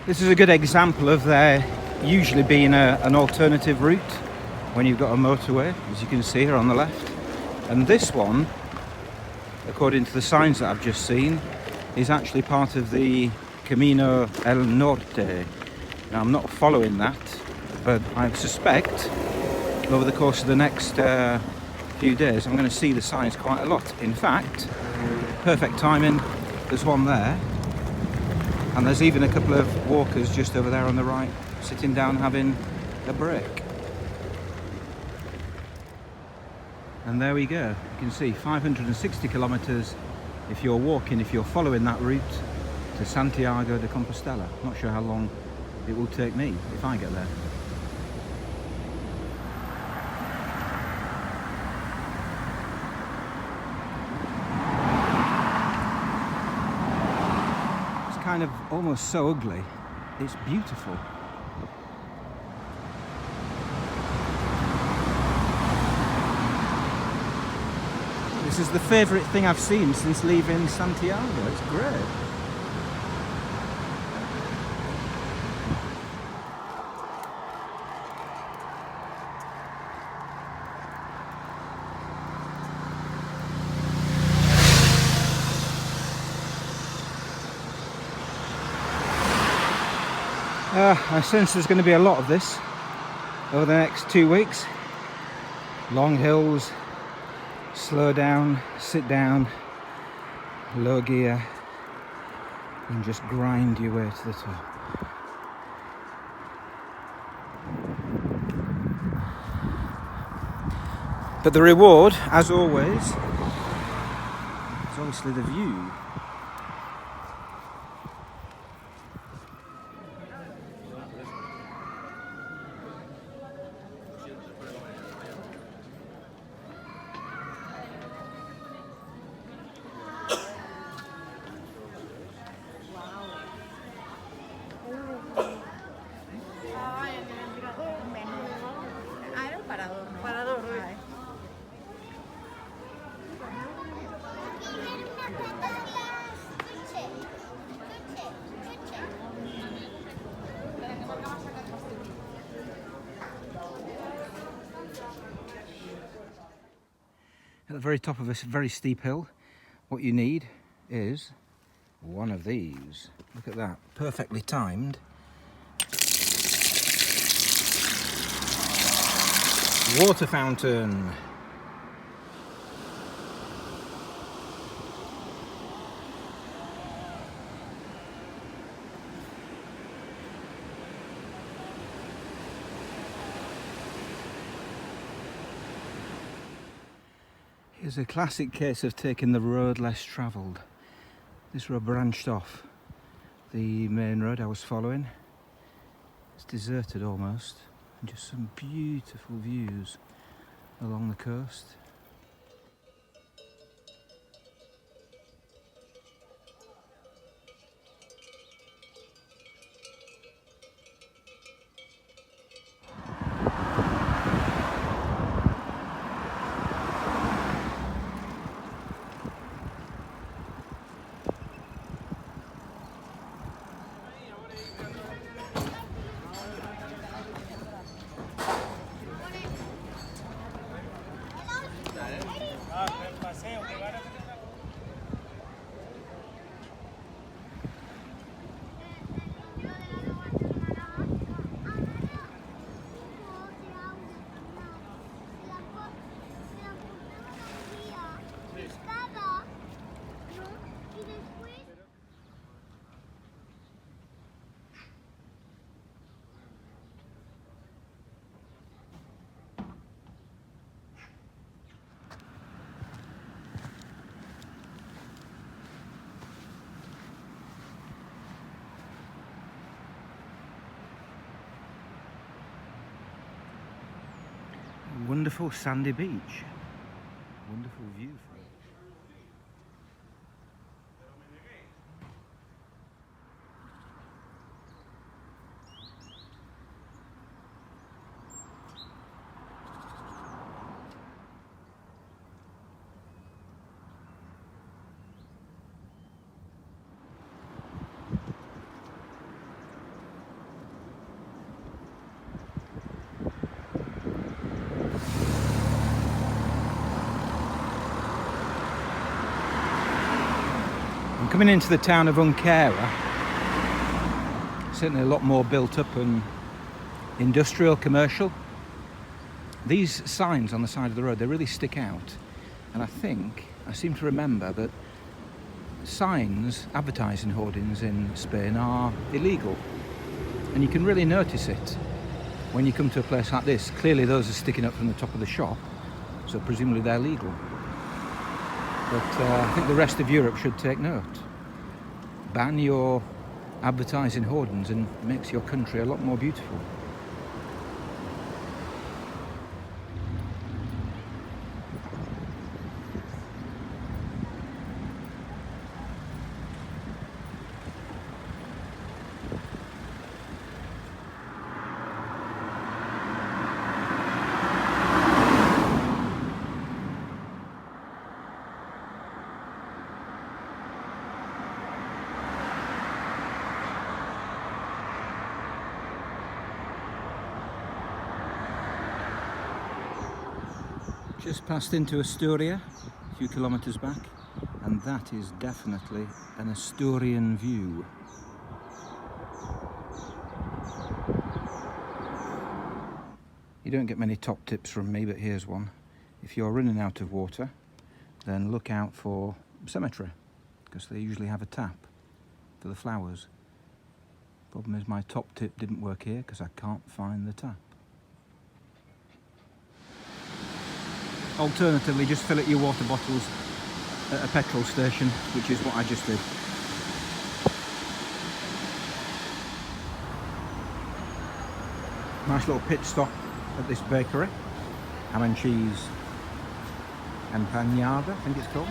This is a good example of there usually being an alternative route when you've got a motorway, as you can see here on the left. And this one, according to the signs that I've just seen, is actually part of the Camino El Norte. Now, I'm not following that, but I suspect over the course of the next few days I'm going to see the signs quite a lot. In fact, perfect timing, there's one there, and there's even a couple of walkers just over there on the right, sitting down having a break. And there we go, you can see 560 kilometers if you're walking, if you're following that route to Santiago de Compostela. Not sure how long it will take me if I get there. It's kind of almost so ugly, it's beautiful. This is the favourite thing I've seen since leaving Santiago. It's great. I sense there's going to be a lot of this over the next 2 weeks. Long hills, slow down, sit down, low gear, and just grind your way to the top. But the reward, as always, is obviously the view. At the very top of this very steep hill, what you need is one of these. Look at that, perfectly timed. Water fountain. Here's a classic case of taking the road less travelled. This road branched off the main road I was following. It's deserted almost, and just some beautiful views along the coast. Wonderful sandy beach. Wonderful view from it. Coming into the town of Unquera, certainly a lot more built up and industrial, commercial. These signs on the side of the road, they really stick out. And I seem to remember that signs, advertising hoardings in Spain are illegal. And you can really notice it when you come to a place like this. Clearly those are sticking up from the top of the shop, so presumably they're legal. But I think the rest of Europe should take note. Ban your advertising hoardings and it makes your country a lot more beautiful. Just passed into Asturia, a few kilometres back, and that is definitely an Asturian view. You don't get many top tips from me, but here's one. If you're running out of water, then look out for cemetery, because they usually have a tap for the flowers. Problem is my top tip didn't work here because I can't find the tap. Alternatively, just fill up your water bottles at a petrol station, which is what I just did. Nice little pit stop at this bakery. Ham and cheese empanada, I think it's called.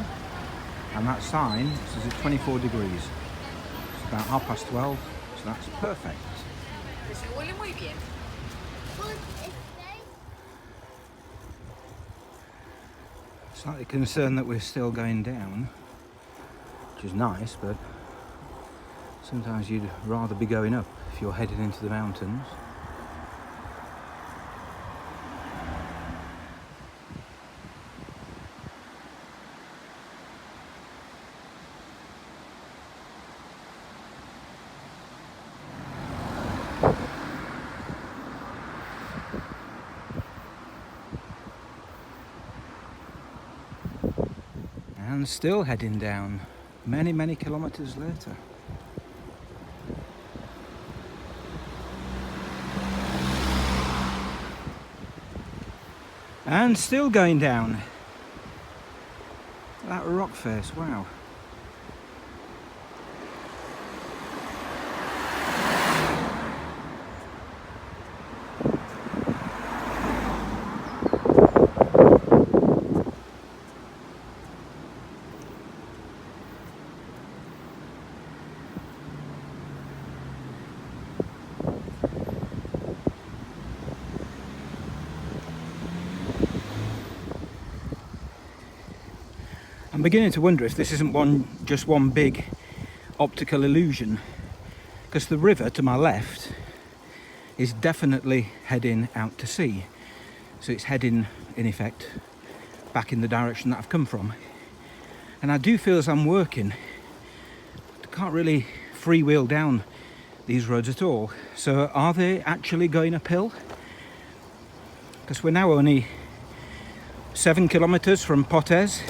And that sign says it's 24 degrees. It's about 12:30, so that's perfect. Slightly concerned that we're still going down, which is nice, but sometimes you'd rather be going up if you're heading into the mountains. And still heading down, many kilometres later. And still going down. That rock face, wow. I'm beginning to wonder if this isn't just one big optical illusion, because the river to my left is definitely heading out to sea. So it's heading, in effect, back in the direction that I've come from. And I do feel as I'm working, I can't really freewheel down these roads at all. So are they actually going uphill? Because we're now only 7 kilometres from Potes.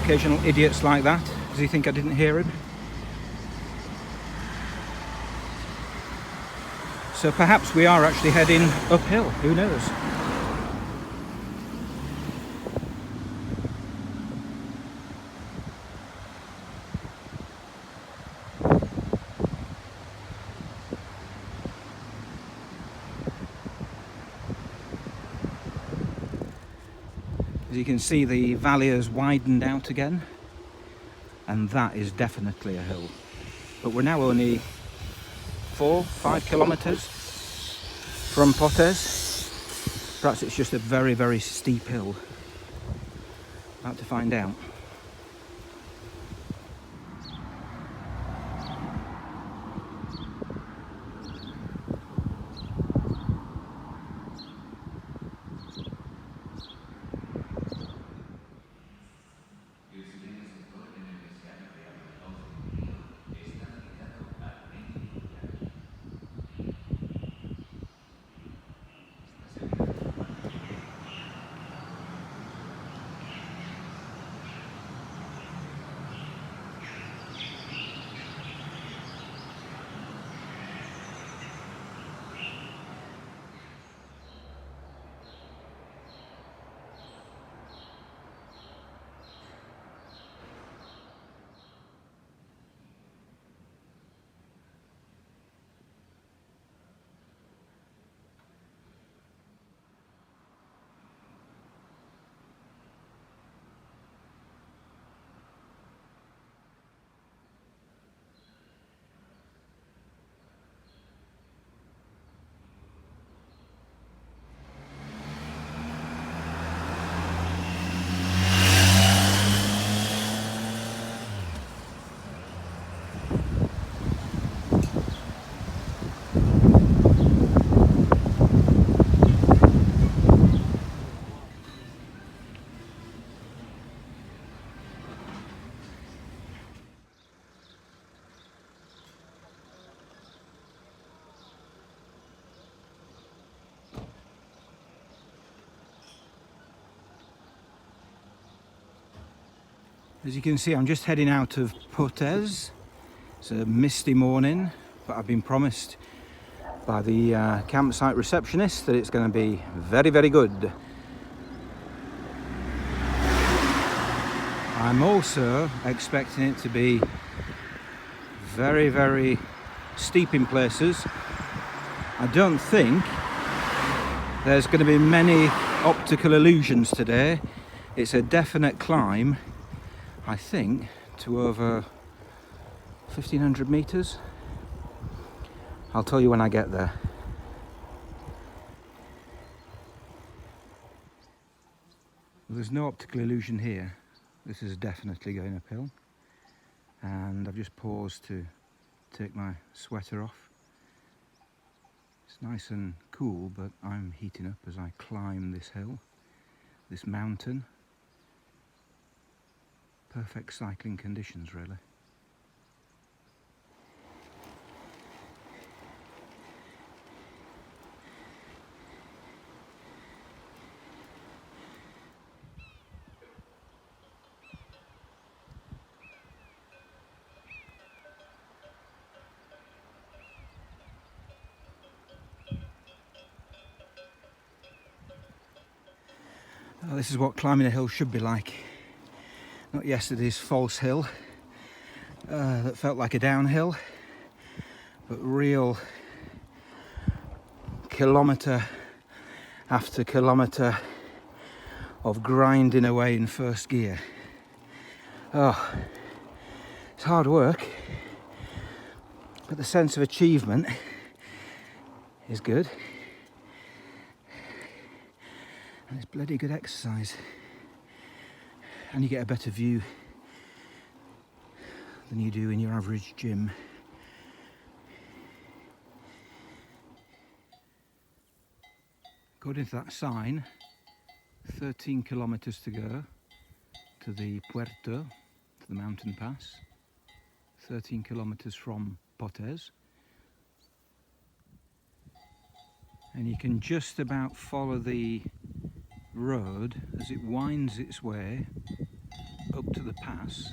Occasional idiots like that. Does he think I didn't hear him? So perhaps we are actually heading uphill, who knows? As you can see, the valley has widened out again, and that is definitely a hill. But we're now only 4-5 kilometres from Potes. Perhaps it's just a very steep hill. About to find out. As you can see, I'm just heading out of Portes. It's a misty morning, but I've been promised by the campsite receptionist that it's going to be very, very good. I'm also expecting it to be very, very steep in places. I don't think there's going to be many optical illusions today. It's a definite climb, I think, to over 1,500 meters. I'll tell you when I get there. There's no optical illusion here. This is definitely going uphill. And I've just paused to take my sweater off. It's nice and cool, but I'm heating up as I climb this hill, this mountain. Perfect cycling conditions, really. Oh, this is what climbing a hill should be like. Not yesterday's false hill that felt like a downhill, but real kilometre after kilometre of grinding away in first gear. Oh, it's hard work, but the sense of achievement is good. And it's bloody good exercise. And you get a better view than you do in your average gym. According to that sign, 13 kilometres to go to the Puerto, to the mountain pass. 13 kilometres from Portes. And you can just about follow the road as it winds its way up to the pass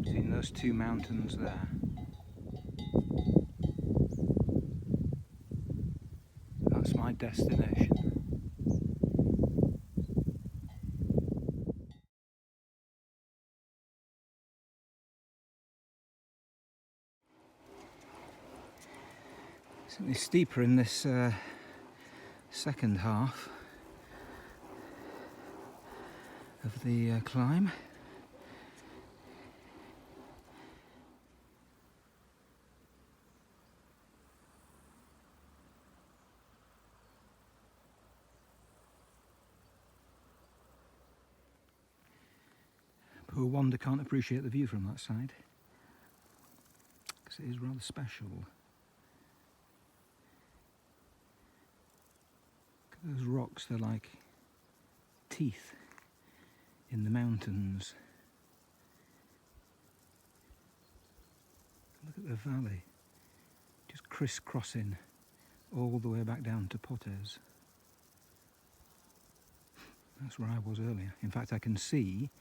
between those two mountains there. That's my destination. Certainly steeper in this second half of the climb. Poor Wanda can't appreciate the view from that side, because it is rather special. Look at those rocks, they're like teeth in the mountains. Look at the valley, just crisscrossing all the way back down to Portes. That's where I was earlier. In fact, I can see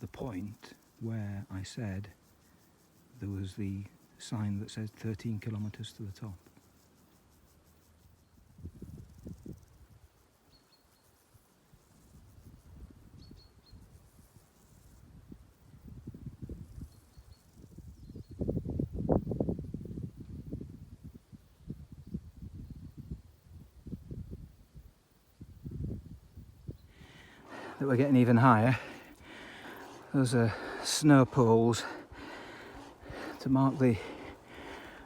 the point where I said there was the sign that says 13 kilometres to the top. That we're getting even higher. Those are snow poles to mark the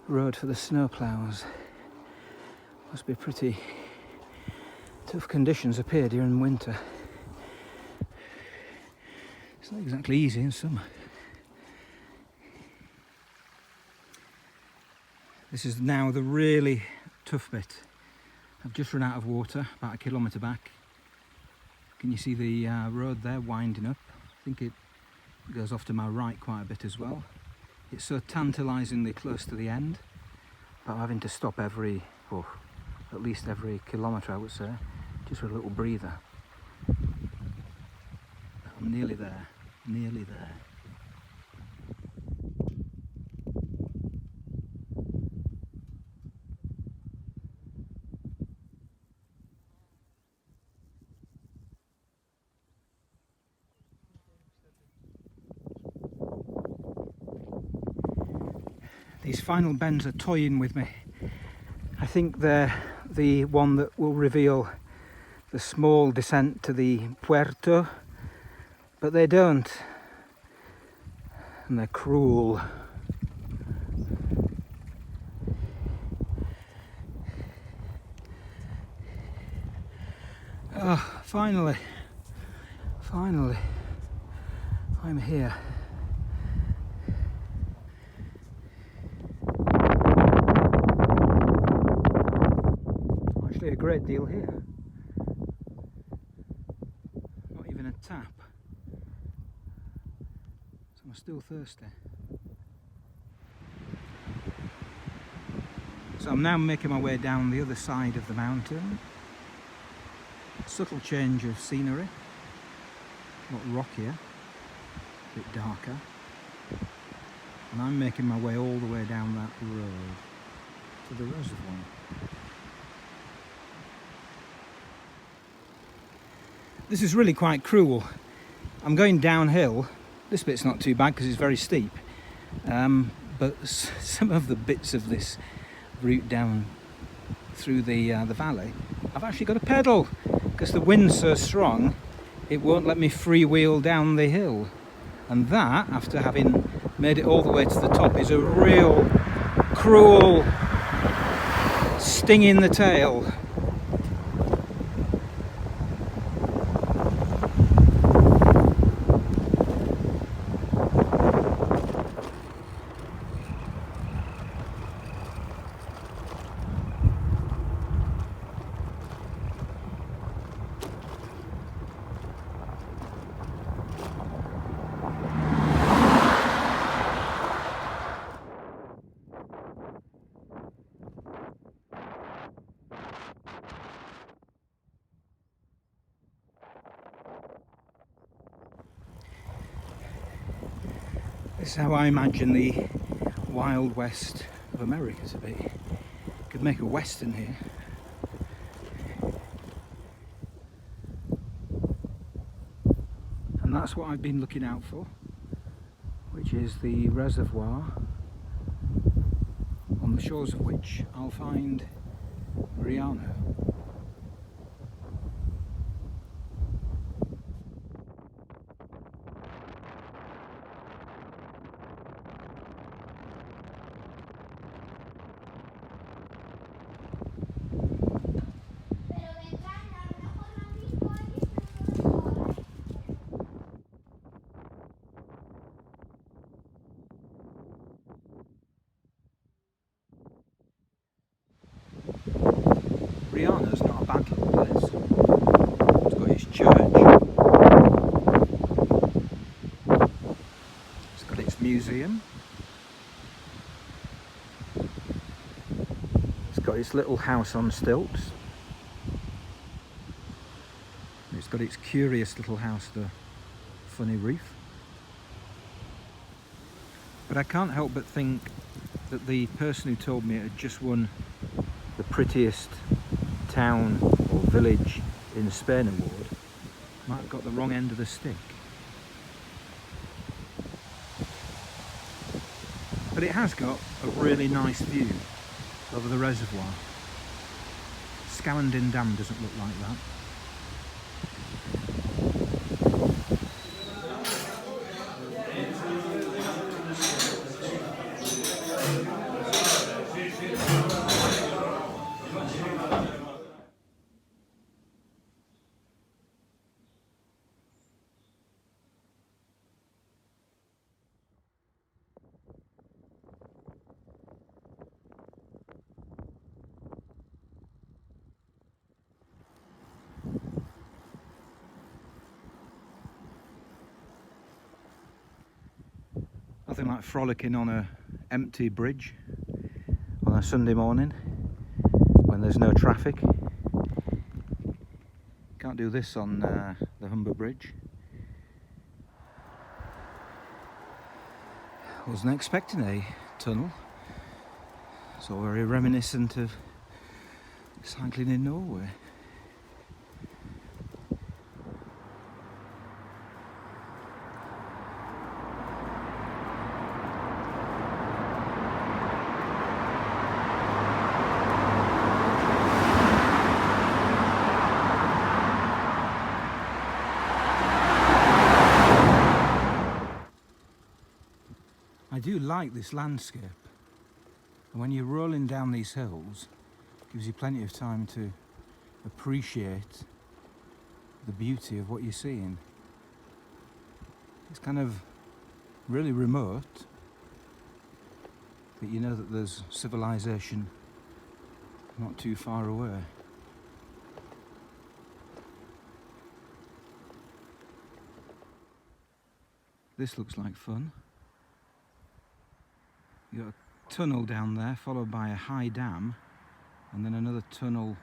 road for the snow ploughs. Must be pretty tough conditions up here during winter. It's not exactly easy in summer. This is now the really tough bit. I've just run out of water, about a kilometre back. Can you see the road there winding up? I think it goes off to my right quite a bit as well. It's so tantalisingly close to the end, but I'm having to stop every, or at least every kilometre I would say, just for a little breather. I'm nearly there, nearly there. These final bends are toying with me. I think they're the one that will reveal the small descent to the Puerto, but they don't, and they're cruel. Oh, finally, I'm here. Actually a great deal here. Not even a tap. So I'm still thirsty. So I'm now making my way down the other side of the mountain. Subtle change of scenery. A lot rockier, a bit darker. And I'm making my way all the way down that road to the reservoir. This is really quite cruel. I'm going downhill. This bit's not too bad because it's very steep. But some of the bits of this route down through the valley, I've actually got to pedal because the wind's so strong it won't let me freewheel down the hill. And that, after having made it all the way to the top, is a real cruel sting in the tail. This is how I imagine the Wild West of America to be. Could make a western here. And that's what I've been looking out for, which is the reservoir, on the shores of which I'll find Riaño. Riaño's not a bad little place. It's got its church. It's got its museum. It's got its little house on stilts. It's got its curious little house with a funny roof. But I can't help but think that the person who told me it had just won the prettiest town or village in Spain award might have got the wrong end of the stick. But it has got a really nice view over the reservoir. Scallendin Dam doesn't look like that. Nothing like frolicking on an empty bridge on a Sunday morning when there's no traffic. Can't do this on the Humber Bridge. Wasn't expecting a tunnel. It's all very reminiscent of cycling in Norway. I do like this landscape, and when you're rolling down these hills, it gives you plenty of time to appreciate the beauty of what you're seeing. It's kind of really remote, but you know that there's civilization not too far away. This looks like fun. You've got a tunnel down there, followed by a high dam, and then another tunnel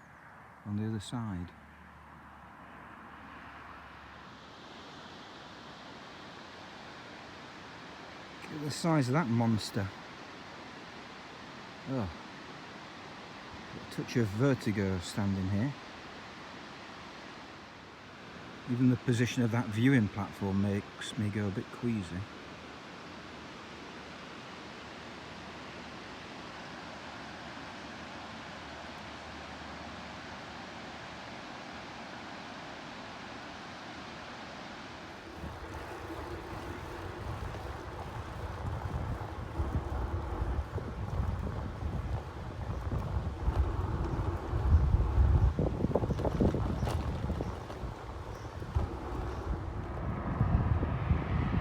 on the other side. Look at the size of that monster. Oh, got a touch of vertigo standing here. Even the position of that viewing platform makes me go a bit queasy.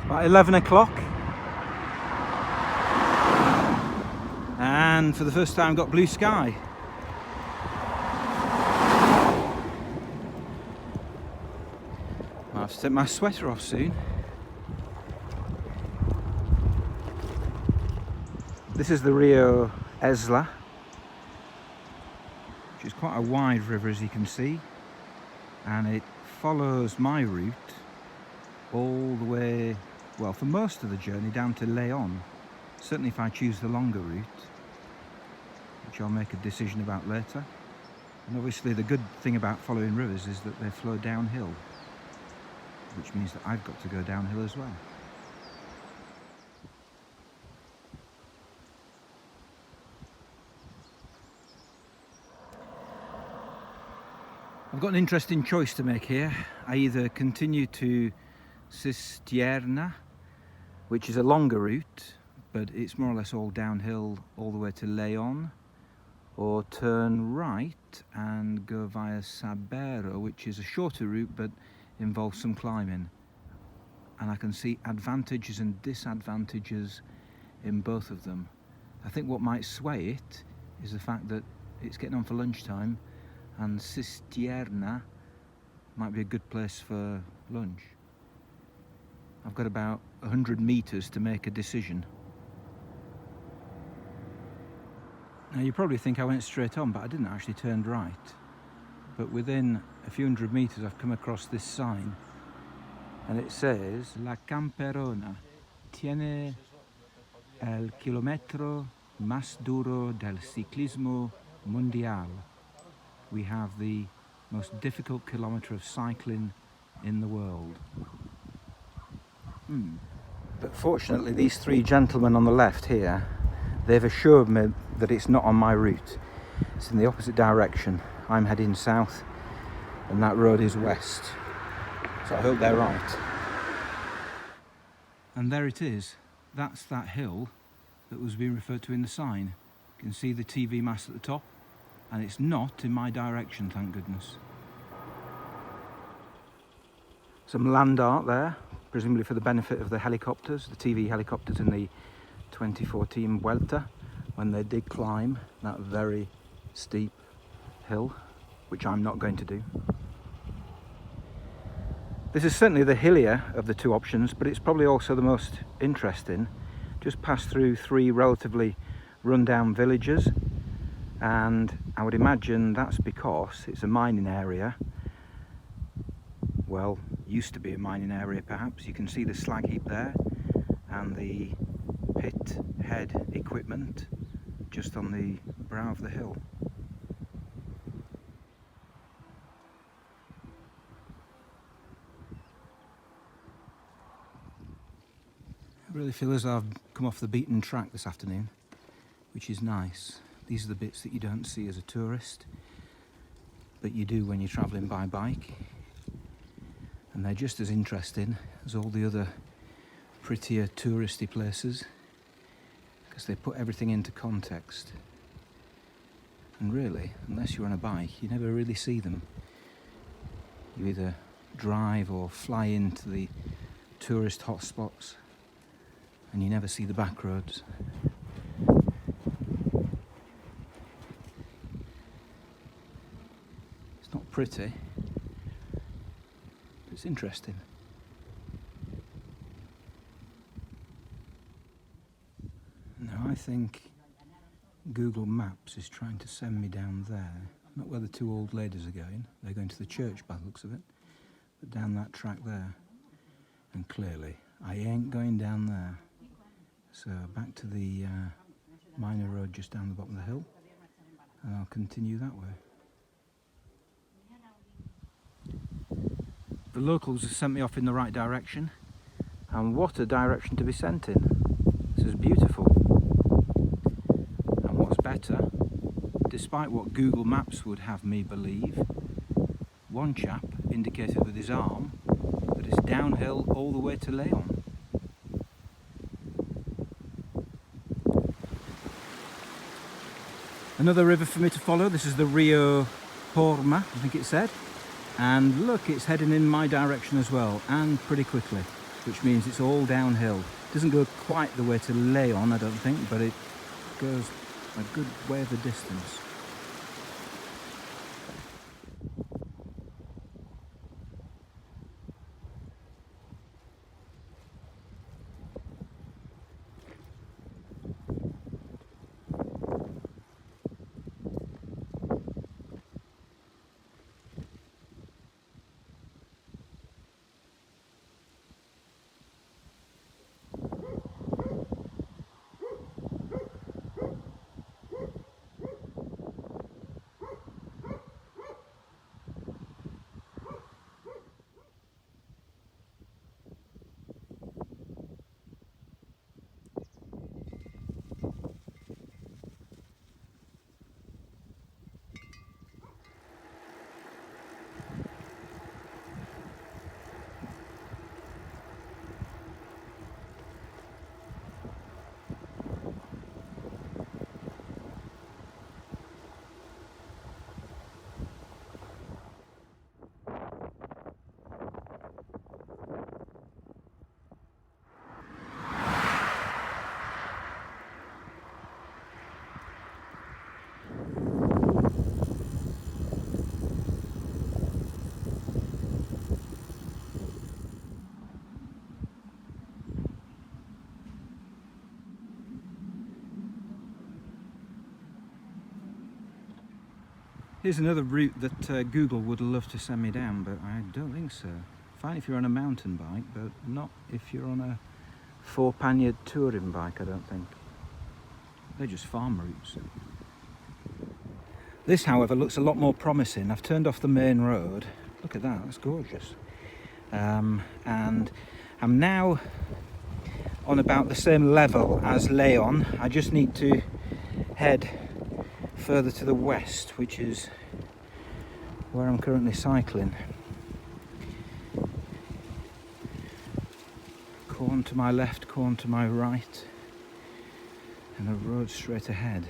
About 11 o'clock, and for the first time got blue sky. I'll have to take my sweater off soon. This is the Rio Esla, which is quite a wide river, as you can see, and it follows my route all the way, well, for most of the journey down to León. Certainly if I choose the longer route, which I'll make a decision about later. And obviously the good thing about following rivers is that they flow downhill, which means that I've got to go downhill as well. I've got an interesting choice to make here. I either continue to Cistierna, which is a longer route, but it's more or less all downhill all the way to León, or turn right and go via Sabero, which is a shorter route but involves some climbing. And I can see advantages and disadvantages in both of them. I think what might sway it is the fact that it's getting on for lunchtime, and Cistierna might be a good place for lunch. I've got about 100 meters to make a decision. Now you probably think I went straight on, but I didn't actually turn right. But within a few hundred meters I've come across this sign, and it says La Camperona tiene el kilómetro más duro del ciclismo mundial. We have the most difficult kilometre of cycling in the world. But fortunately these three gentlemen on the left here, they've assured me that it's not on my route. It's in the opposite direction. I'm heading south and that road is west. So I hope they're right. And there it is. That's that hill that was being referred to in the sign. You can see the TV mast at the top, and it's not in my direction, thank goodness. Some land art there, presumably for the benefit of the helicopters, the TV helicopters in the 2014 Vuelta, when they did climb that very steep hill, which I'm not going to do. This is certainly the hillier of the two options, but it's probably also the most interesting. Just passed through three relatively run-down villages, and I would imagine that's because it's a mining area. Well, used to be a mining area perhaps. You can see the slag heap there and the pit head equipment just on the brow of the hill. I really feel as though I've come off the beaten track this afternoon, which is nice. These are the bits that you don't see as a tourist, but you do when you're travelling by bike. And they're just as interesting as all the other prettier touristy places, because they put everything into context. And really, unless you're on a bike, you never really see them. You either drive or fly into the tourist hotspots, and you never see the back roads. It's not pretty, but it's interesting. Now I think Google Maps is trying to send me down there, not where the two old ladies are going. They're going to the church by the looks of it, but down that track there. And clearly I ain't going down there. So back to the minor road just down the bottom of the hill, and I'll continue that way. The locals have sent me off in the right direction, and what a direction to be sent in. This is beautiful. And what's better, despite what Google Maps would have me believe, one chap indicated with his arm that it's downhill all the way to León. Another river for me to follow. This is the Rio Porma, I think it said. And look, it's heading in my direction as well, and pretty quickly, which means it's all downhill. It doesn't go quite the way to León, I don't think, but it goes a good way of a distance. Here's another route that Google would love to send me down, but I don't think so. Fine if you're on a mountain bike, but not if you're on a four-panniard touring bike, I don't think. They're just farm routes. This, however, looks a lot more promising. I've turned off the main road. Look at that, that's gorgeous. And I'm now on about the same level as León. I just need to head further to the west, which is where I'm currently cycling. Corn to my left, corn to my right, and a road straight ahead.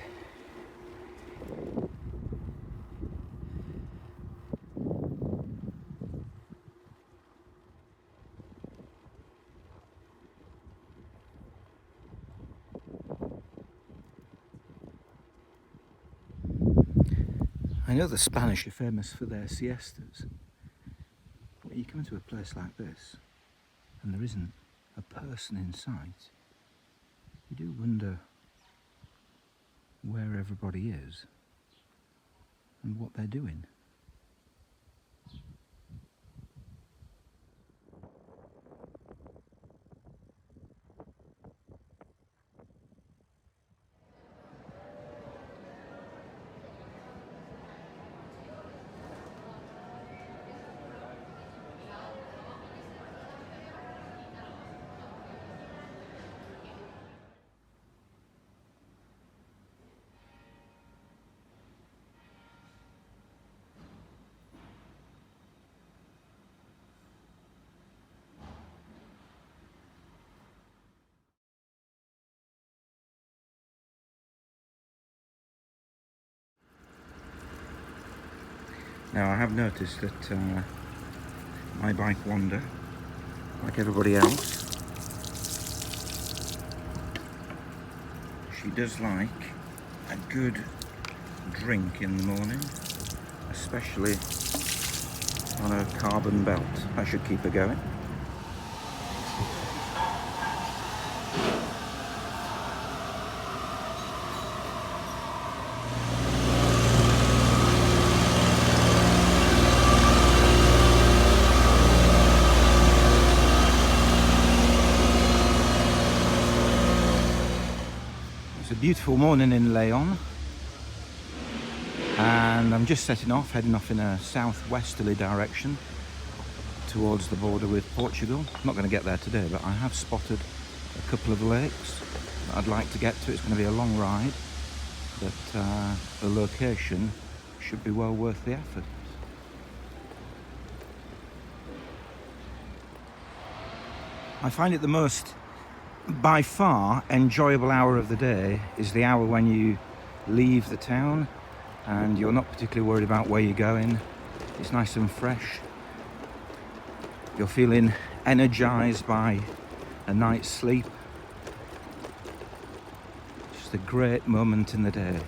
I know the Spanish are famous for their siestas, but you come to a place like this and there isn't a person in sight, you do wonder where everybody is and what they're doing. Now I have noticed that my bike Wanda, like everybody else, she does like a good drink in the morning, especially on a carbon belt. That should keep her going. It's a beautiful morning in León, and I'm just heading off in a southwesterly direction towards the border with Portugal. I'm not going to get there today, but I have spotted a couple of lakes that I'd like to get to. It's going to be a long ride, but the location should be well worth the effort. I find it the most, by far, enjoyable hour of the day is the hour when you leave the town and you're not particularly worried about where you're going. It's nice and fresh. You're feeling energized by a night's sleep. Just a great moment in the day.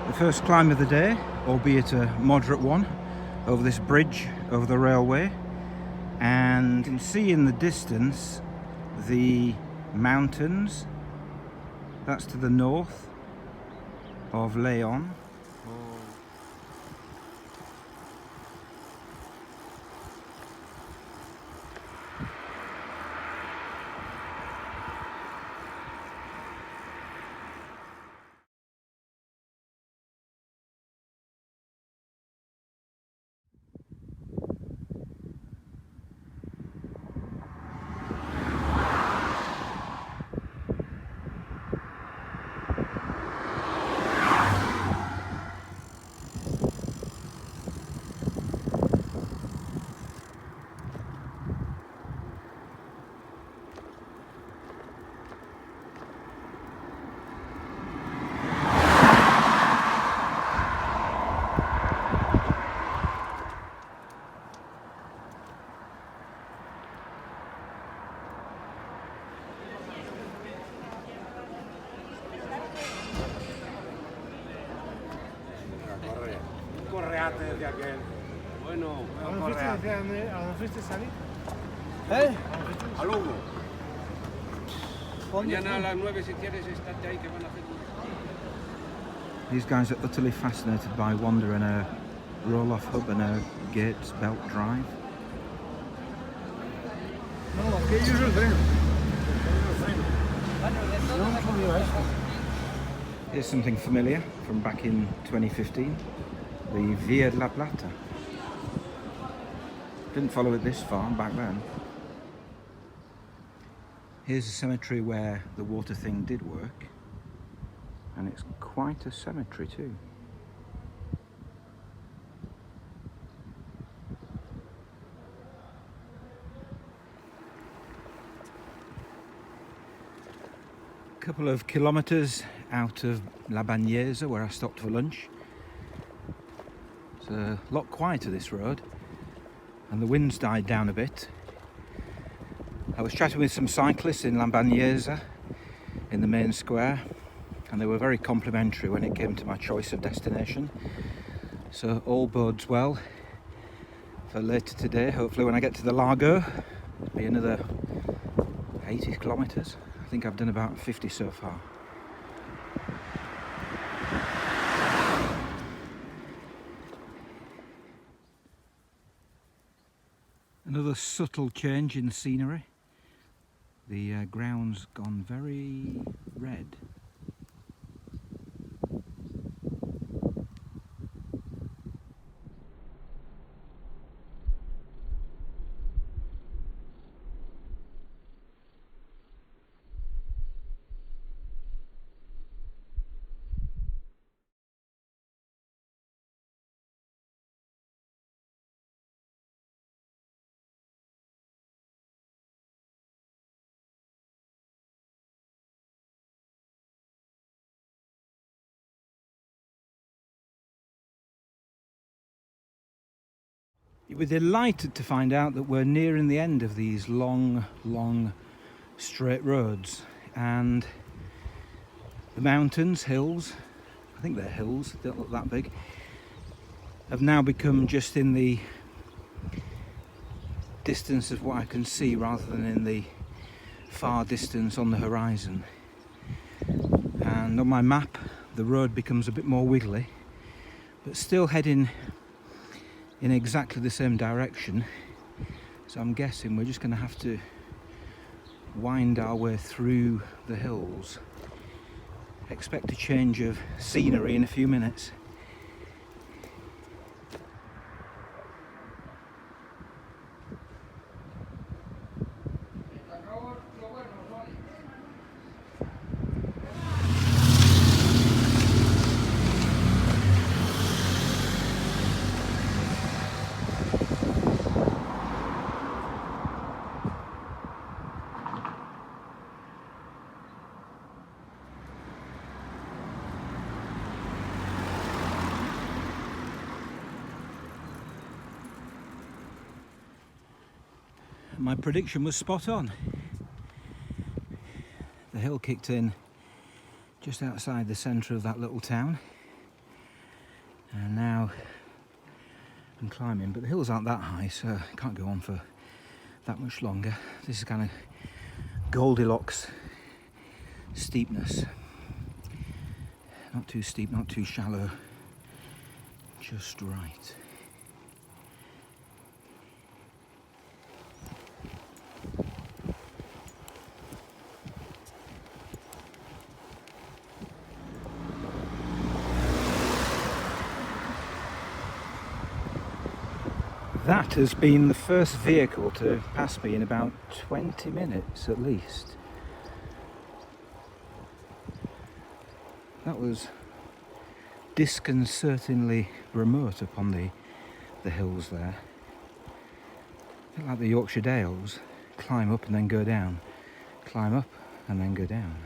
The first climb of the day, albeit a moderate one, over this bridge over the railway, and you can see in the distance the mountains. That's to the north of León. De aquel. Bueno, ¿A dónde fuiste a salir? a Lugo. Mañana a las 9 si quieres estate ahí que van a hacer. These guys are utterly fascinated by Wanda and her roll-off hub and her Gates belt drive. No, aquello es el tren. Here's something familiar from back in 2015, the Via de la Plata. Didn't follow it this far back then. Here's a cemetery where the water thing did work, and it's quite a cemetery too. A couple of kilometres out of La Bagnesa, where I stopped for lunch. It's a lot quieter, this road, and the wind's died down a bit. I was chatting with some cyclists in La Bagnesa in the main square, and they were very complimentary when it came to my choice of destination. So all bodes well for later today. Hopefully when I get to the Lago, it'll be another 80 kilometres. I think I've done about 50 so far. Another subtle change in scenery. The ground's gone very red. You were delighted to find out that we're nearing the end of these long straight roads, and the mountains, hills, I think they're hills, they don't look that big, have now become just in the distance of what I can see rather than in the far distance on the horizon. And on my map the road becomes a bit more wiggly, but still heading in exactly the same direction. So I'm guessing we're just going to have to wind our way through the hills. Expect a change of scenery in a few minutes. My prediction was spot on. The hill kicked in just outside the centre of that little town, and now I'm climbing, but the hills aren't that high, so I can't go on for that much longer. This is kind of Goldilocks steepness. Not too steep, not too shallow, just right. That has been the first vehicle to pass me in about 20 minutes at least. That was disconcertingly remote up on the hills there. A bit like the Yorkshire Dales, climb up and then go down, climb up and then go down.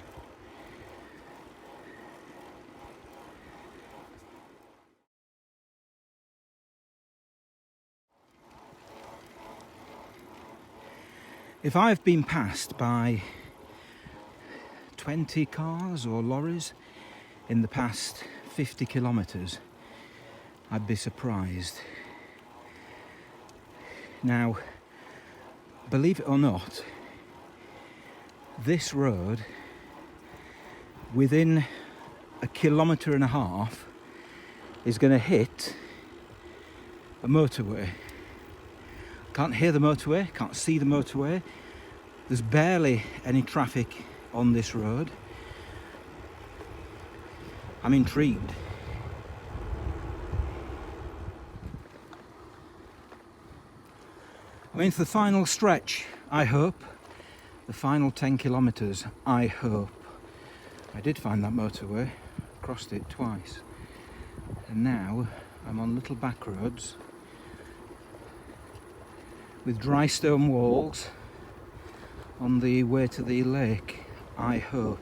If I've been passed by 20 cars or lorries in the past 50 kilometres, I'd be surprised. Now, believe it or not, this road, within 1.5 kilometres, is going to hit a motorway. Can't hear the motorway, can't see the motorway. There's barely any traffic on this road. I'm intrigued. I'm into the final stretch, I hope. The final 10 kilometres, I hope. I did find that motorway, crossed it twice. And now I'm on little back roads with dry stone walls on the way to the lake, I hope.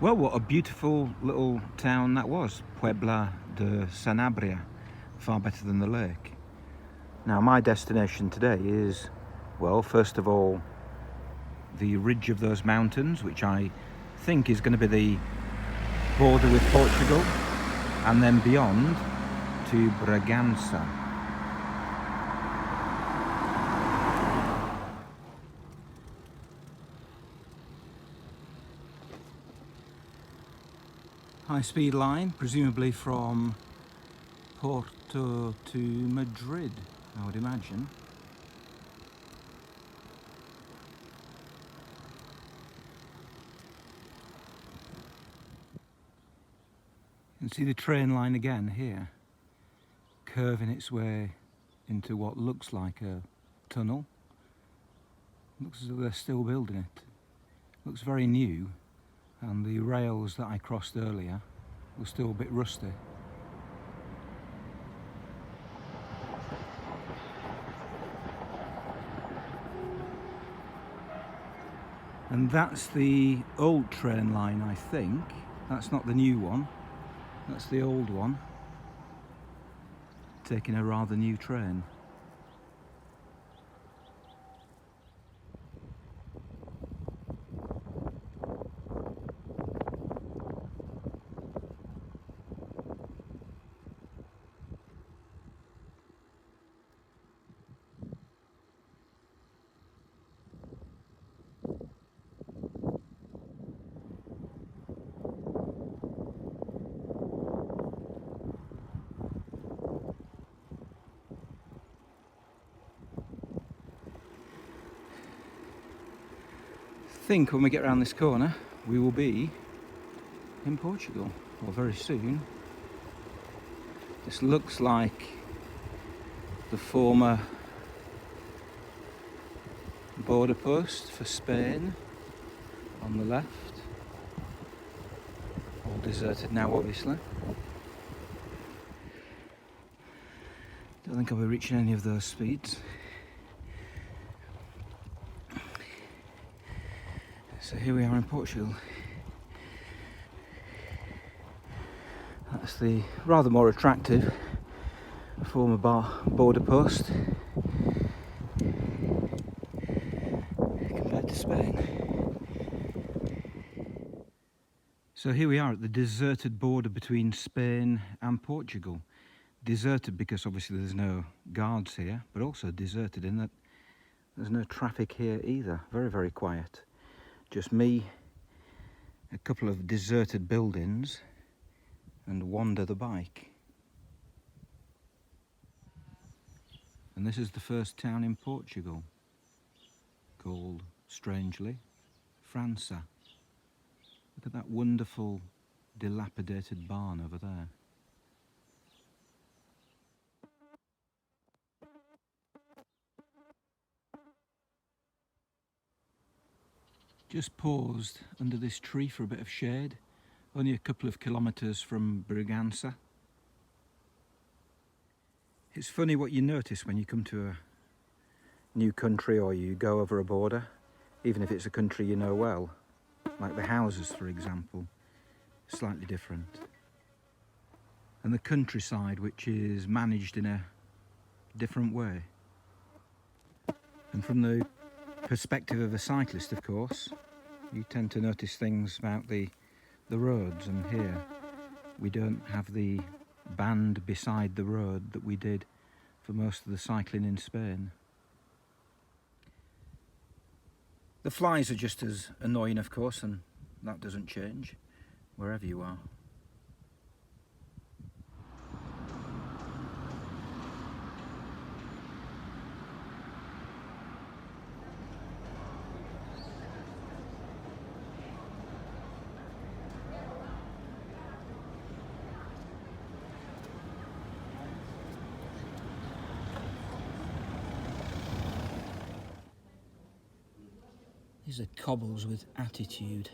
Well, what a beautiful little town that was, Puebla de Sanabria, far better than the lake. Now my destination today is, well, first of all, the ridge of those mountains, which I think is going to be the border with Portugal, and then beyond to Bragança. High-speed line, presumably from Porto to Madrid, I would imagine. You can see the train line again here, curving its way into what looks like a tunnel. Looks as though they're still building it. Looks very new, and the rails that I crossed earlier were still a bit rusty. And that's the old train line, I think. That's not the new one. That's the old one, taking a rather new train. I think when we get around this corner we will be in Portugal, or very soon. This looks like the former border post for Spain on the left, all deserted now obviously. Don't think I'll be reaching any of those speeds. So here we are in Portugal. That's the rather more attractive former border post compared to Spain. So here we are at the deserted border between Spain and Portugal. Deserted because obviously there's no guards here, but also deserted in that there's no traffic here either. Very, very quiet. Just me, a couple of deserted buildings, and Wanda the bike. And this is the first town in Portugal, called, strangely, França. Look at that wonderful, dilapidated barn over there. Just paused under this tree for a bit of shade, only a couple of kilometres from Bragança. It's funny what you notice when you come to a new country or you go over a border, even if it's a country you know well, like the houses for example, slightly different. And the countryside, which is managed in a different way. And from the perspective of a cyclist, of course, you tend to notice things about the roads, and here we don't have the band beside the road that we did for most of the cycling in Spain. The flies are just as annoying, of course, and that doesn't change wherever you are. These are cobbles with attitude.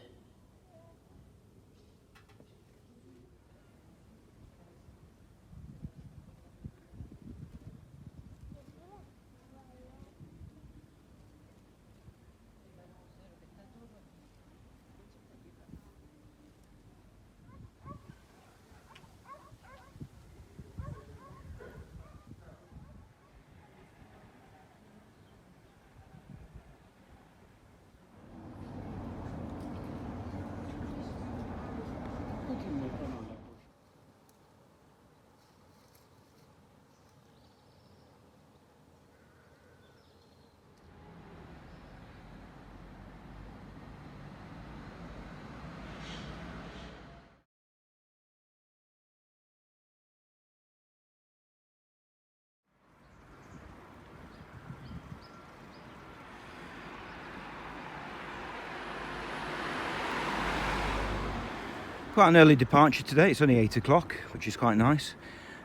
Quite an early departure today. It's only 8 o'clock, which is quite nice.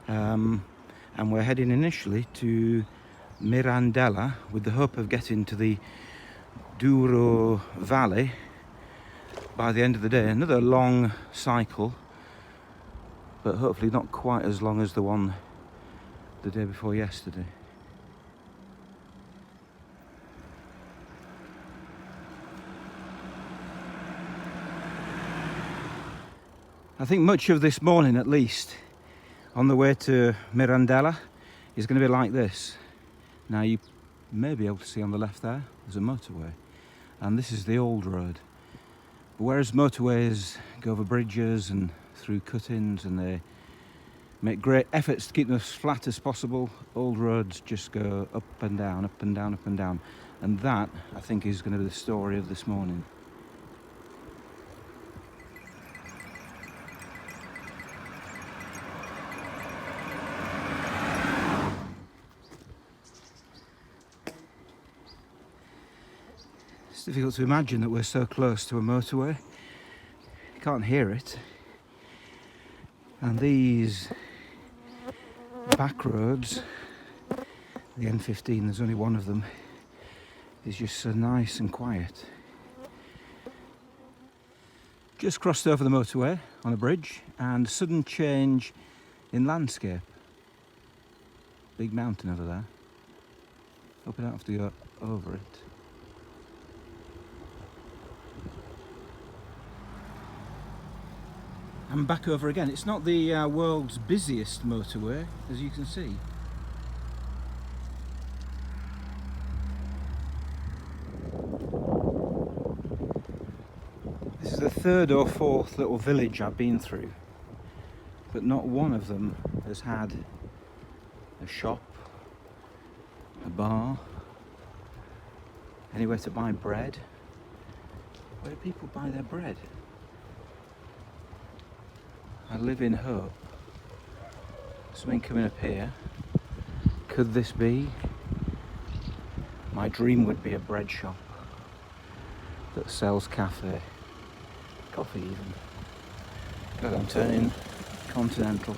And we're heading initially to Mirandella with the hope of getting to the Douro Valley by the end of the day. Another long cycle, but hopefully not quite as long as the one the day before yesterday. I think much of this morning, at least, on the way to Mirandella is going to be like this. Now you may be able to see on the left there, there's a motorway, and this is the old road. But whereas motorways go over bridges and through cut-ins and they make great efforts to keep them as flat as possible, old roads just go up and down, up and down, up and down. And that, I think, is going to be the story of this morning. It's difficult to imagine that we're so close to a motorway. You can't hear it. And these back roads, the N15, there's only one of them, is just so nice and quiet. Just crossed over the motorway on a bridge, and sudden change in landscape. Big mountain over there. Hope I don't have to go over it. I'm back over again. It's not the world's busiest motorway, as you can see. This is the third or fourth little village I've been through, but not one of them has had a shop, a bar, anywhere to buy bread. Where do people buy their bread? I live in hope. Something coming up here. Could this be? My dream would be a bread shop that sells cafe, coffee even. God, I'm turning continental.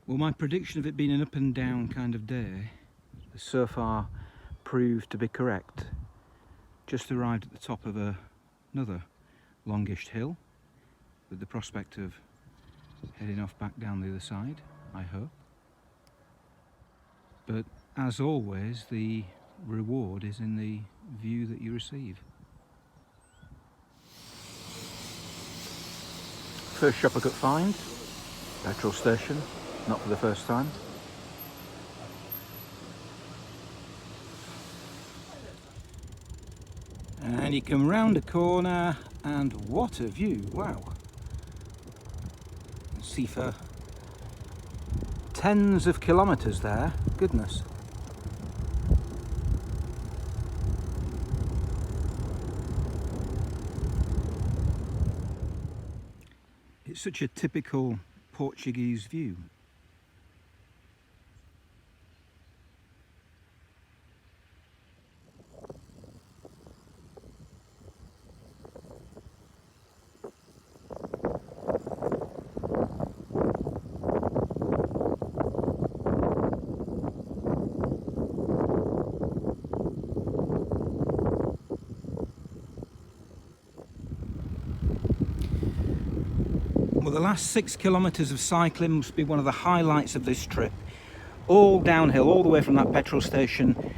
Well, my prediction of it being an up and down kind of day has so far proved to be correct. Just arrived at the top of another longish hill with the prospect of heading off back down the other side, I hope. But as always, the reward is in the view that you receive. First shop I could find, petrol station. Not for the first time. And you come round a corner and what a view, wow. You can see for tens of kilometres there, goodness. It's such a typical Portuguese view. the last 6 kilometres of cycling must be one of the highlights of this trip. All downhill, all the way from that petrol station.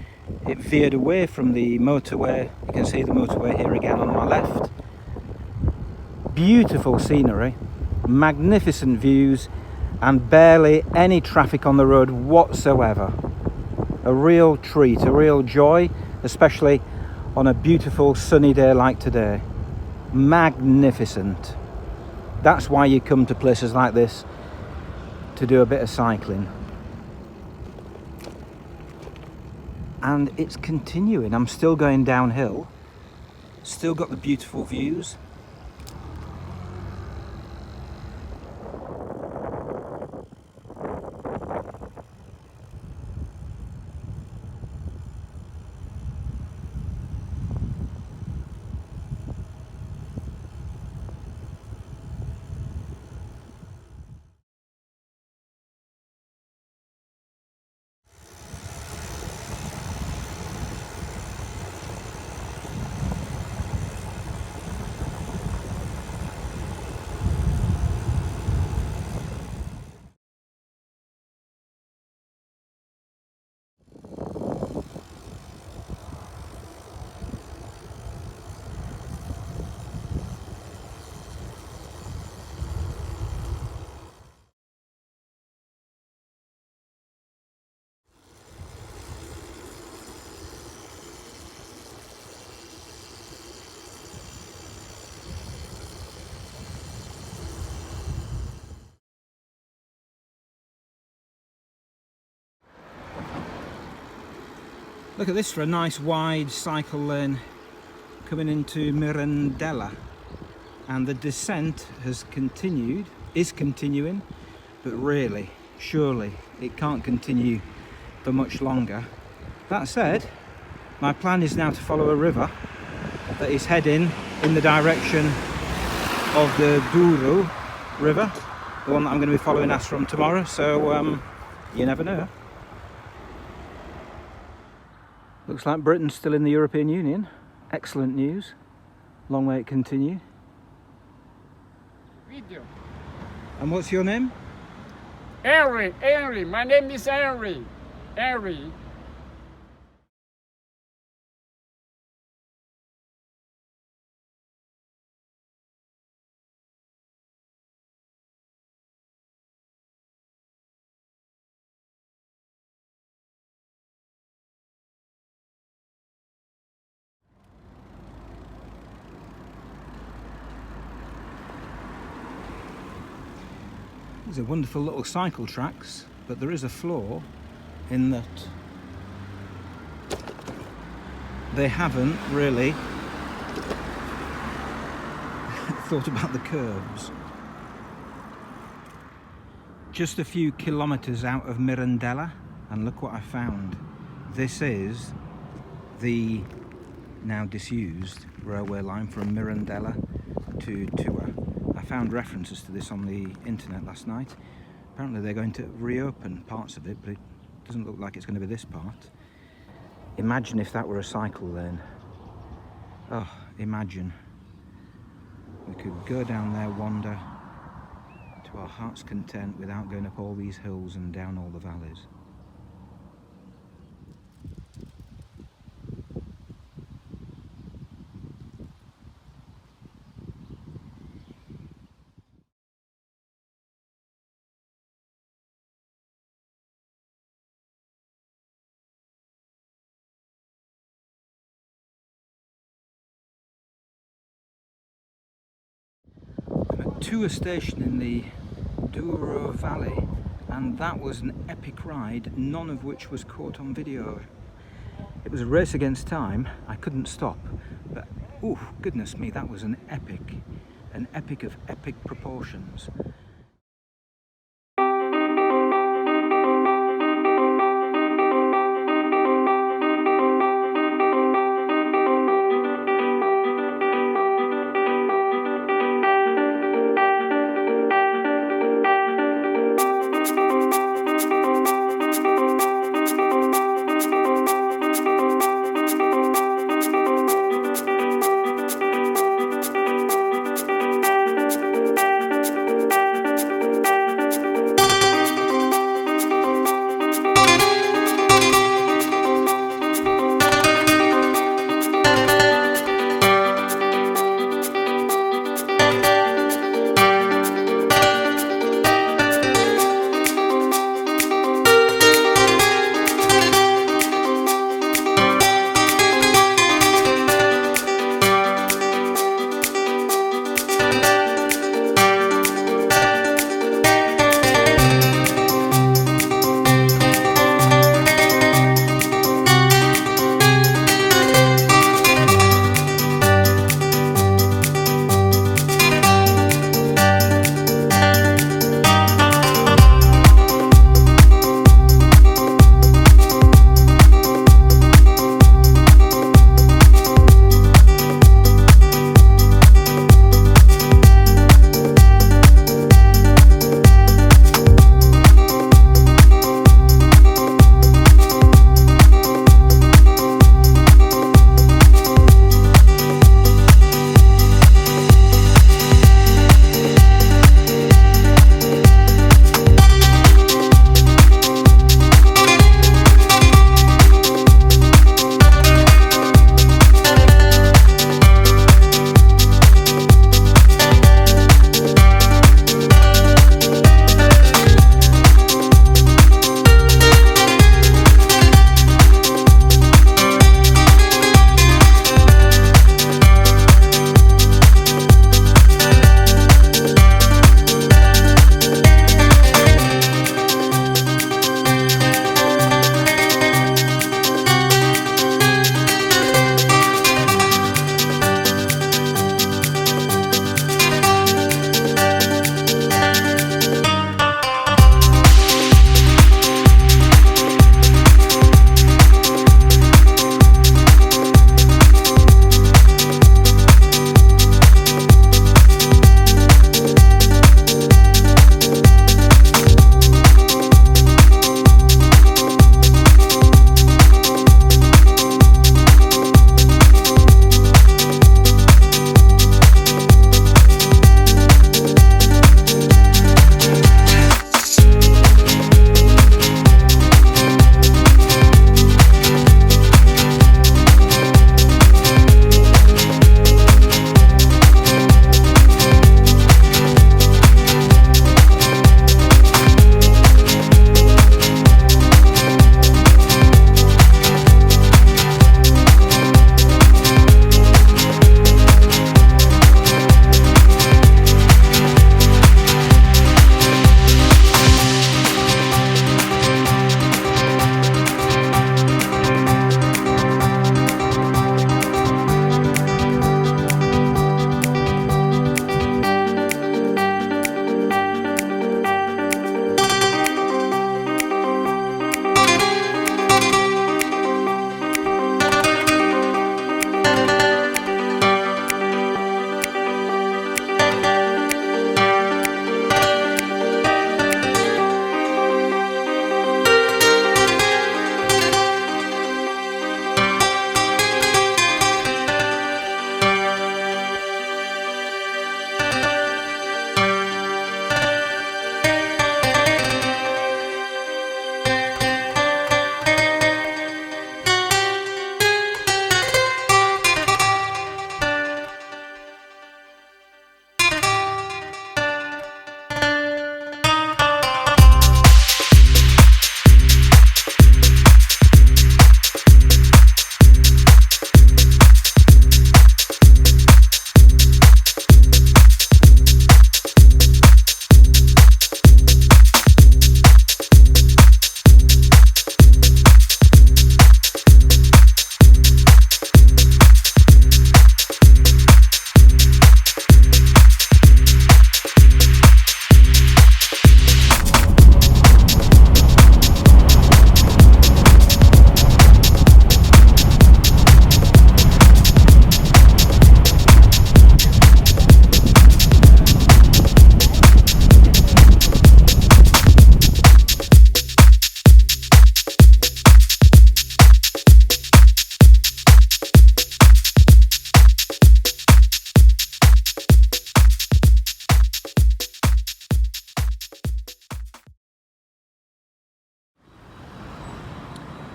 It veered away from the motorway. You can see the motorway here again on my left. Beautiful scenery, magnificent views, and barely any traffic on the road whatsoever. A real treat, a real joy, especially on a beautiful sunny day like today. Magnificent. That's why you come to places like this, to do a bit of cycling. And it's continuing. I'm still going downhill, still got the beautiful views. Look at this for a nice wide cycle lane coming into Mirandella, and the descent is continuing, but really, surely it can't continue for much longer. That said, my plan is now to follow a river that is heading in the direction of the Douro River, the one that I'm going to be following us from tomorrow, so you never know. Looks like Britain's still in the European Union. Excellent news. Long way it continue. Video. And what's your name? Henry. My name is Henry. Henry. These are wonderful little cycle tracks, but there is a flaw in that they haven't really thought about the curbs. Just a few kilometres out of Mirandella, and look what I found. This is the now disused railway line from Mirandella to Tua. I found references to this on the internet last night. Apparently they're going to reopen parts of it, but it doesn't look like it's going to be this part. Imagine if that were a cycle lane. Oh, imagine. We could go down there, Wanda, to our heart's content without going up all these hills and down all the valleys. To a station in the Douro Valley, and that was an epic ride, none of which was caught on video. It was a race against time. I couldn't stop, but oh goodness me, that was an epic of epic proportions.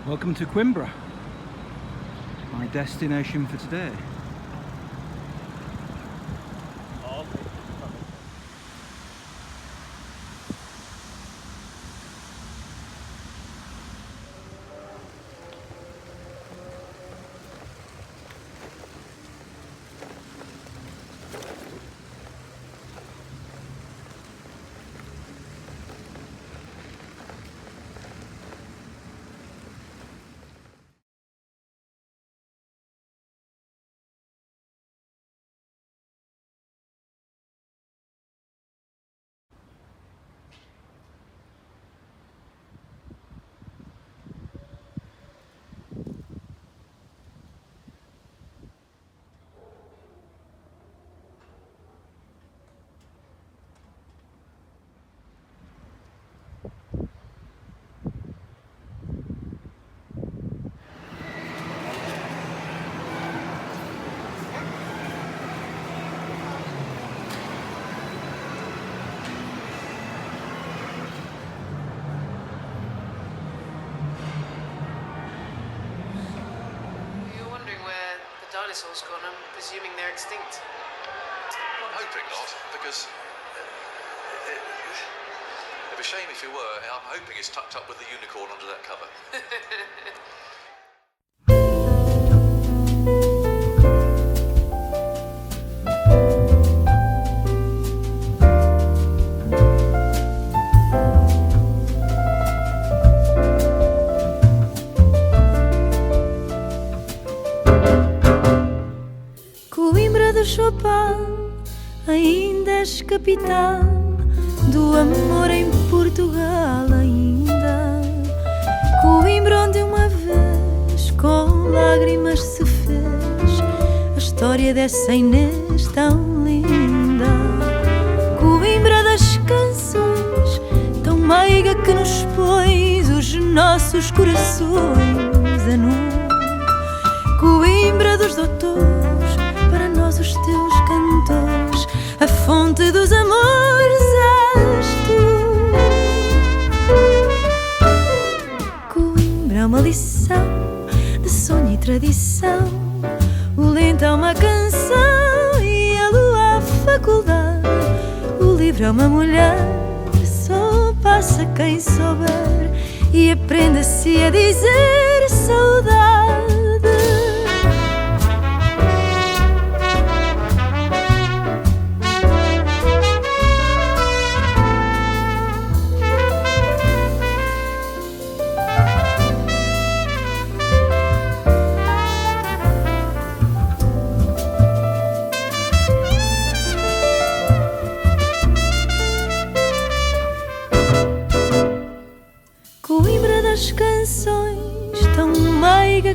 Welcome to Coimbra, my destination for today. Dinosaurs gone, I'm presuming they're extinct. Well, I'm hoping not, because it'd be a shame if you were. I'm hoping it's tucked up with the unicorn under that cover. Ainda és capital do amor em Portugal ainda. Coimbra onde uma vez com lágrimas se fez a história dessa Inês tão linda. Coimbra das canções, tão meiga que nos pôs os nossos corações a nu. Coimbra dos doutores, para nós os teus cantores, a fonte dos amores és tu. Coimbra é uma lição de sonho e tradição, o lento é uma canção e a lua a faculdade. O livro é uma mulher, só passa quem souber e aprenda-se a dizer saudade.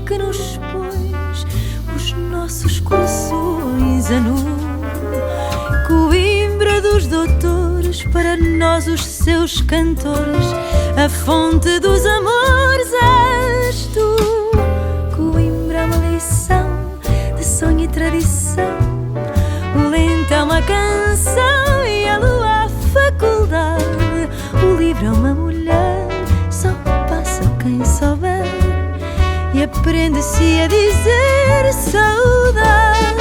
Que nos pôs os nossos corações a nu. Coimbra dos doutores, para nós os seus cantores, a fonte dos amores és tu. Coimbra é uma lição de sonho e tradição, o lento é uma canção e a lua a faculdade. O livro é uma mulher, só passa quem souber e aprende-se a dizer saudade.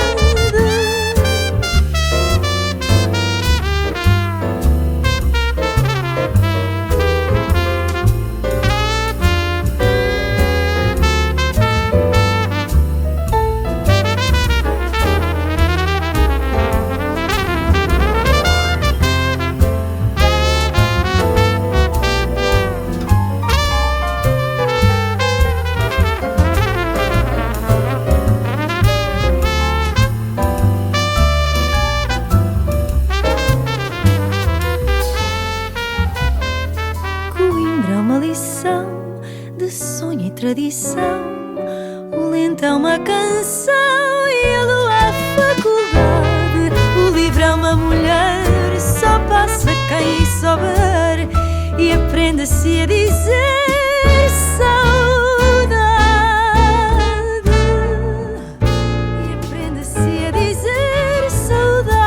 Tradição, o lento é uma canção e a lua a faculdade. O livro é uma mulher, só passa quem souber e aprenda-se a dizer saudade. E aprenda-se a dizer saudade.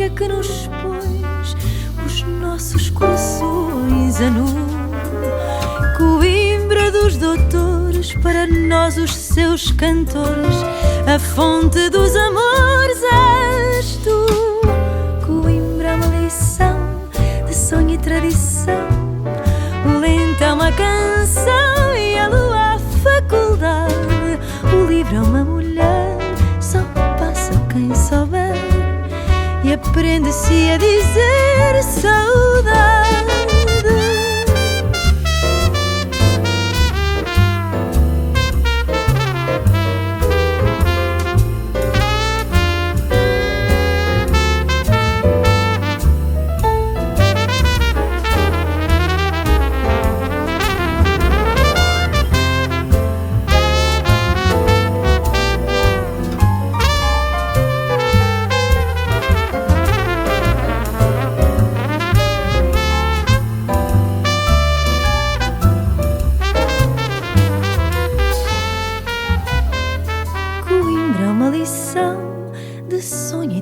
amiga que nos pôs os nossos corações a nu. Coimbra dos doutores, para nós os seus cantores, a fonte dos amores és tu. Coimbra é uma lição de sonho e tradição, o lento é uma canção e a lua a faculdade. O livro é uma mulher, só passa quem souber, e aprende-se a dizer saudade.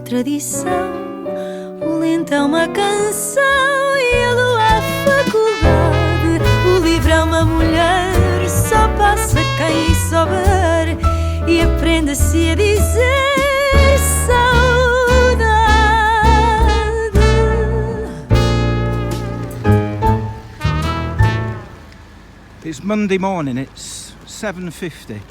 Tradição, o lento é uma canção e a lua a faculdade. O livro é uma mulher, só passa quem souber, e aprende-se a dizer saudade. It's Monday morning, it's 7:50,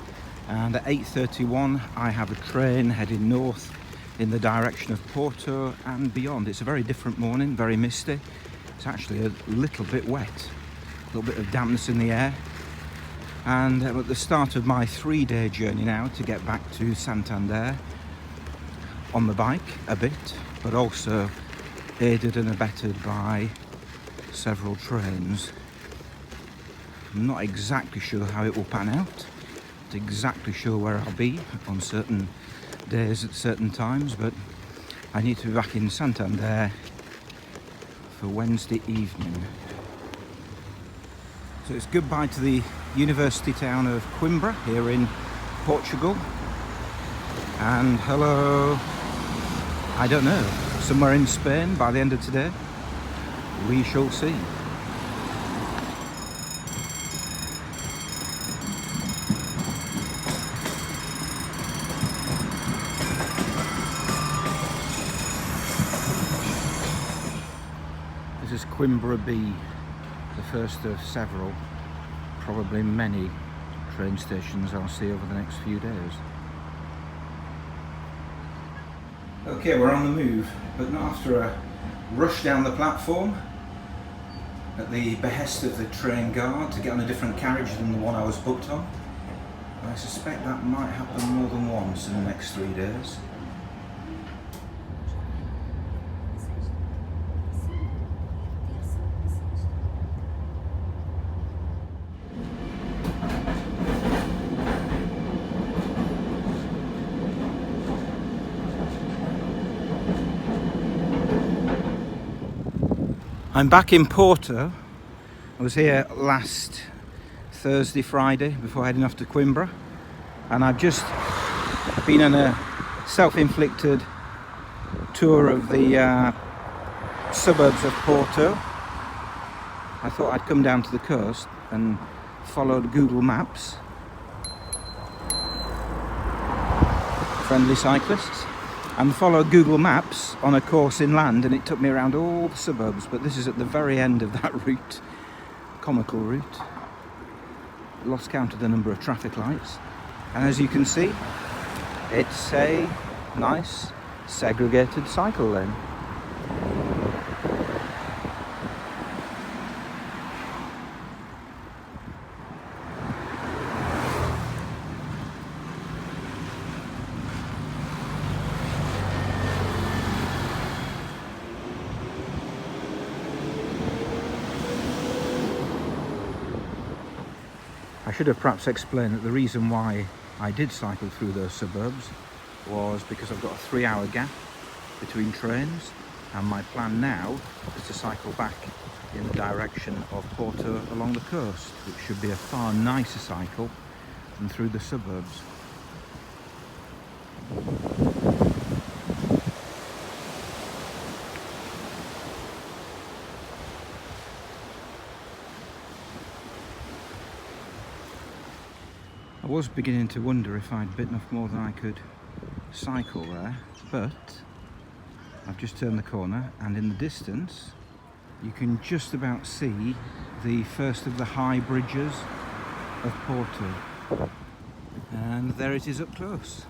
and at 8:31 I have a train heading north in the direction of Porto and beyond. It's a very different morning, very misty. It's actually a little bit wet, a little bit of dampness in the air. And I'm at the start of my 3-day journey now to get back to Santander on the bike a bit, but also aided and abetted by several trains. I'm not exactly sure how it will pan out, not exactly sure where I'll be on certain days at certain times, but I need to be back in Santander for Wednesday evening. So it's goodbye to the university town of Coimbra here in Portugal, and hello, I don't know, somewhere in Spain by the end of today. We shall see. This is Coimbra B, the first of several, probably many train stations I'll see over the next few days. Okay, we're on the move, but not after a rush down the platform at the behest of the train guard to get on a different carriage than the one I was booked on. I suspect that might happen more than once in the next 3 days. I'm back in Porto. I was here last Thursday, Friday, before heading off to Coimbra, and I've just been on a self-inflicted tour of the suburbs of Porto. I thought I'd come down to the coast and followed Google Maps. Friendly cyclists. And followed Google Maps on a course inland, and it took me around all the suburbs, but this is at the very end of that route. Comical route. Lost count of the number of traffic lights. And as you can see, it's a nice segregated cycle lane. I should have perhaps explained that the reason why I did cycle through those suburbs was because I've got a 3-hour gap between trains, and my plan now is to cycle back in the direction of Porto along the coast, which should be a far nicer cycle than through the suburbs. was beginning to wonder if I'd bitten off more than I could cycle there, but I've just turned the corner and in the distance you can just about see the first of the high bridges of Porto. And there it is up close.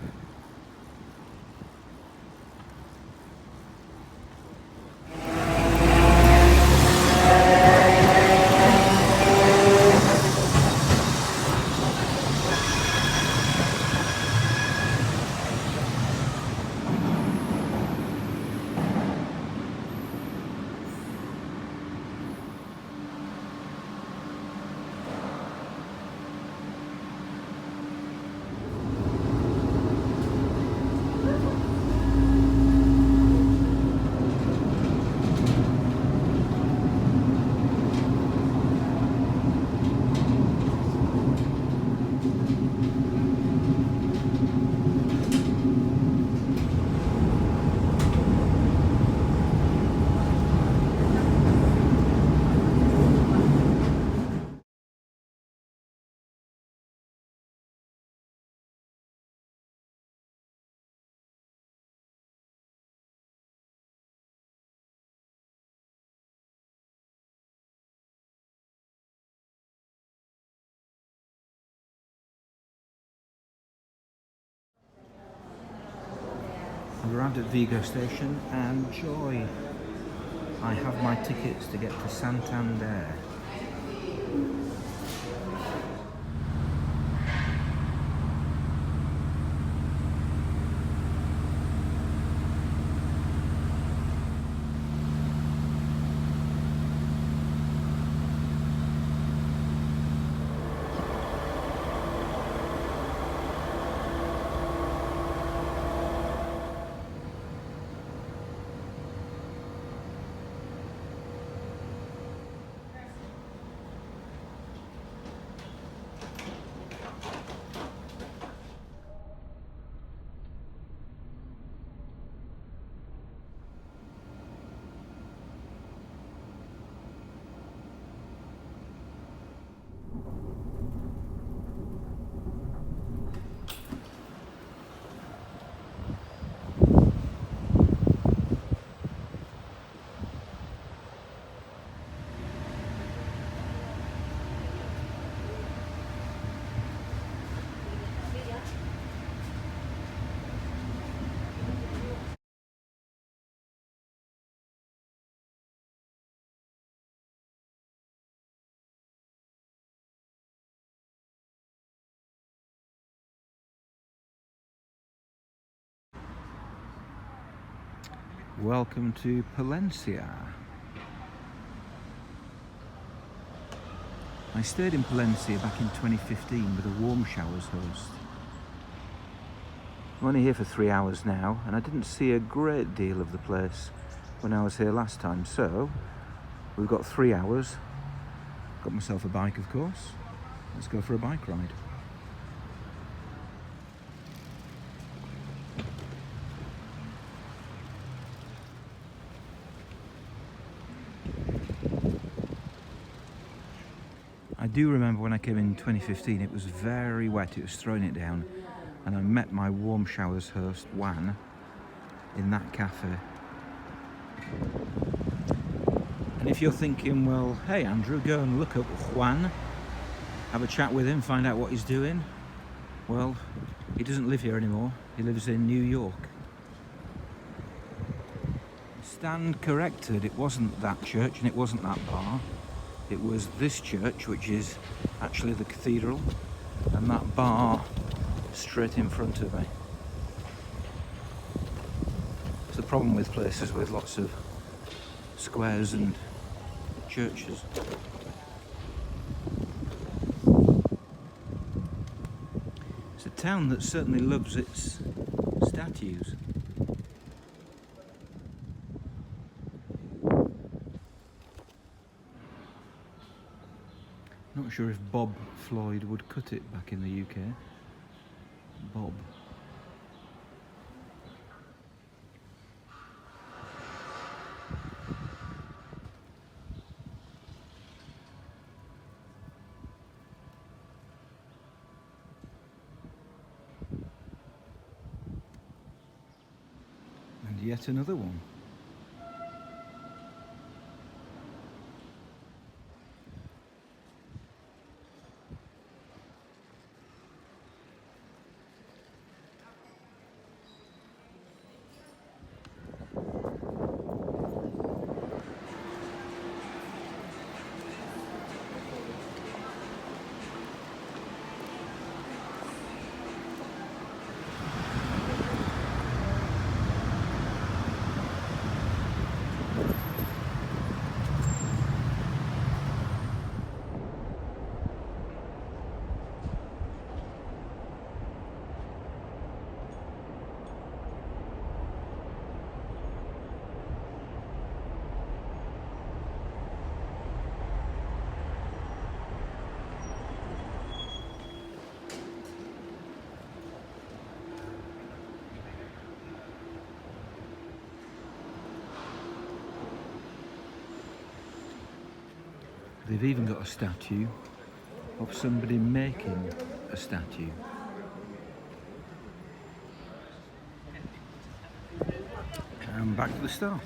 I've arrived at Vigo station and joy, I have my tickets to get to Santander. Welcome to Palencia. I stayed in Palencia back in 2015 with a warm showers host. I'm only here for 3 hours now and I didn't see a great deal of the place when I was here last time, so we've got 3 hours. Got myself a bike, of course. Let's go for a bike ride. I do remember when I came in 2015 it was very wet, it was throwing it down, and I met my warm showers host Juan in that cafe. And if you're thinking, well, hey Andrew, go and look up Juan, have a chat with him, find out what he's doing, well, he doesn't live here anymore, he lives in New York. Stand corrected, it wasn't that church and it wasn't that bar. It was this church, which is actually the cathedral, and that bar straight in front of me. It's the problem with places with lots of squares and churches. It's a town that certainly loves its statues. Not sure if Bob Floyd would cut it back in the UK. Bob. yet another one. They've even got a statue of somebody making a statue. And back to the start.